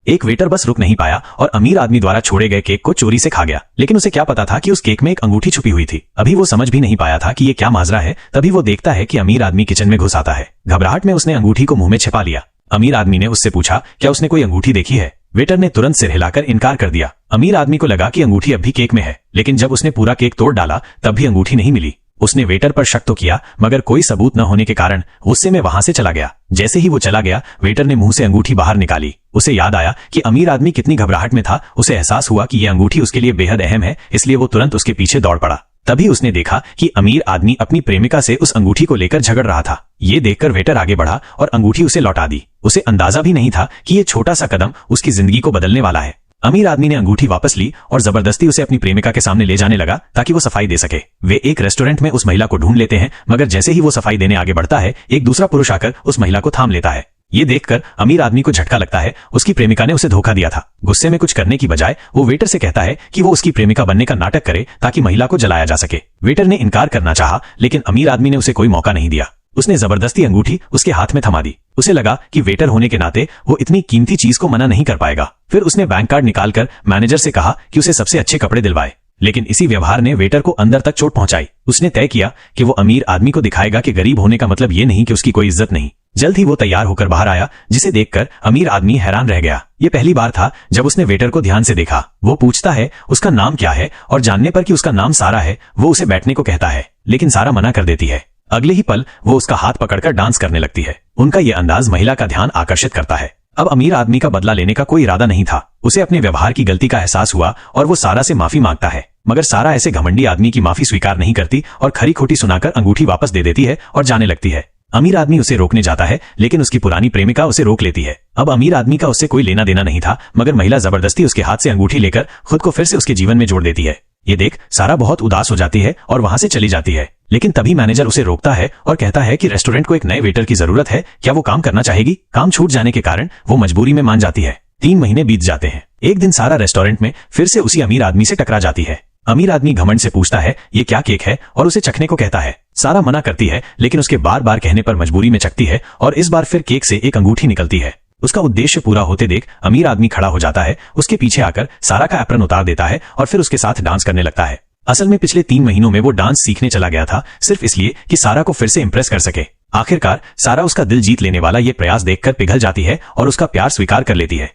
एक वेटर बस रुक नहीं पाया और अमीर आदमी द्वारा छोड़े गए केक को चोरी से खा गया। लेकिन उसे क्या पता था कि उस केक में एक अंगूठी छुपी हुई थी। अभी वो समझ भी नहीं पाया था कि ये क्या माजरा है। तभी वो देखता है कि अमीर आदमी किचन में घुस आता है। घबराहट में उसने अंगूठी को मुंह में छिपा लिया। अमीर आदमी ने उससे पूछा, क्या उसने कोई अंगूठी देखी है? वेटर ने तुरंत सिर हिलाकर इनकार कर दिया। अमीर आदमी को लगा कि अंगूठी अब भी केक में है, लेकिन जब उसने पूरा केक तोड़ डाला तब भी अंगूठी नहीं मिली। उसने वेटर पर शक तो किया, मगर कोई सबूत न होने के कारण गुस्से में वहां से चला गया। जैसे ही वो चला गया, वेटर ने मुंह से अंगूठी बाहर निकाली। उसे याद आया कि अमीर आदमी कितनी घबराहट में था। उसे एहसास हुआ कि यह अंगूठी उसके लिए बेहद अहम है, इसलिए वो तुरंत उसके पीछे दौड़ पड़ा। तभी उसने देखा कि अमीर आदमी अपनी प्रेमिका से उस अंगूठी को लेकर झगड़ रहा था। ये देखकर वेटर आगे बढ़ा और अंगूठी उसे लौटा दी। उसे अंदाजा भी नहीं था कि ये छोटा सा कदम उसकी जिंदगी को बदलने वाला है। अमीर आदमी ने अंगूठी वापस ली और जबरदस्ती उसे अपनी प्रेमिका के सामने ले जाने लगा ताकि वो सफाई दे सके। वे एक रेस्टोरेंट में उस महिला को ढूंढ लेते हैं, मगर जैसे ही वो सफाई देने आगे बढ़ता है, एक दूसरा पुरुष आकर उस महिला को थाम लेता है। ये देखकर अमीर आदमी को झटका लगता है। उसकी प्रेमिका ने उसे धोखा दिया था। गुस्से में कुछ करने की बजाय वो वेटर से कहता है कि वो उसकी प्रेमिका बनने का नाटक करे ताकि महिला को जलाया जा सके। वेटर ने इनकार करना चाहा, लेकिन अमीर आदमी ने उसे कोई मौका नहीं दिया। उसने जबरदस्ती अंगूठी उसके हाथ में थमा दी। उसे लगा कि वेटर होने के नाते वो इतनी कीमती चीज को मना नहीं कर पाएगा। फिर उसने बैंक कार्ड निकालकर मैनेजर से कहा कि उसे सबसे अच्छे कपड़े दिलवाए, लेकिन इसी व्यवहार ने वेटर को अंदर तक चोट पहुंचाई। उसने तय किया कि वो अमीर आदमी को दिखाएगा कि गरीब होने का मतलब ये नहीं कि उसकी कोई इज्जत नहीं। जल्द ही वो तैयार होकर बाहर आया, जिसे देखकर अमीर आदमी हैरान रह गया। ये पहली बार था जब उसने वेटर को ध्यान से देखा। वो पूछता है उसका नाम क्या है, और जानने पर कि उसका नाम सारा है, वो उसे बैठने को कहता है, लेकिन सारा मना कर देती है। अगले ही पल वो उसका हाथ पकड़कर डांस करने लगती है। उनका ये अंदाज महिला का ध्यान आकर्षित करता है। अब अमीर आदमी का बदला लेने का कोई इरादा नहीं था। उसे अपने व्यवहार की गलती का एहसास हुआ और वो सारा से माफी मांगता है, मगर सारा ऐसे घमंडी आदमी की माफी स्वीकार नहीं करती और खरी खोटी सुनाकर अंगूठी वापस दे देती है और जाने लगती है। अमीर आदमी उसे रोकने जाता है, लेकिन उसकी पुरानी प्रेमिका उसे रोक लेती है। अब अमीर आदमी का उससे कोई लेना देना नहीं था, मगर महिला जबरदस्ती उसके हाथ से अंगूठी लेकर खुद को फिर से उसके जीवन में जोड़ देती है। ये देख सारा बहुत उदास हो जाती है और वहां से चली जाती है। लेकिन तभी मैनेजर उसे रोकता है और कहता है कि रेस्टोरेंट को एक नए वेटर की जरूरत है, क्या वो काम करना चाहेगी? काम छूट जाने के कारण वो मजबूरी में मान जाती है। 3 महीने बीत जाते हैं। एक दिन सारा रेस्टोरेंट में फिर से उसी अमीर आदमी से टकरा जाती है। अमीर आदमी घमंड से पूछता है ये क्या केक है, और उसे चखने को कहता है। सारा मना करती है, लेकिन उसके बार बार कहने पर मजबूरी में चखती है और इस बार फिर केक से एक अंगूठी निकलती है। उसका उद्देश्य पूरा होते देख अमीर आदमी खड़ा हो जाता है, उसके पीछे आकर सारा का एप्रन उतार देता है और फिर उसके साथ डांस करने लगता है। असल में पिछले 3 महीनों में वो डांस सीखने चला गया था, सिर्फ इसलिए कि सारा को फिर से इंप्रेस कर सके। आखिरकार सारा उसका दिल जीत लेने वाला ये प्रयास देखकर पिघल जाती है और उसका प्यार स्वीकार कर लेती है।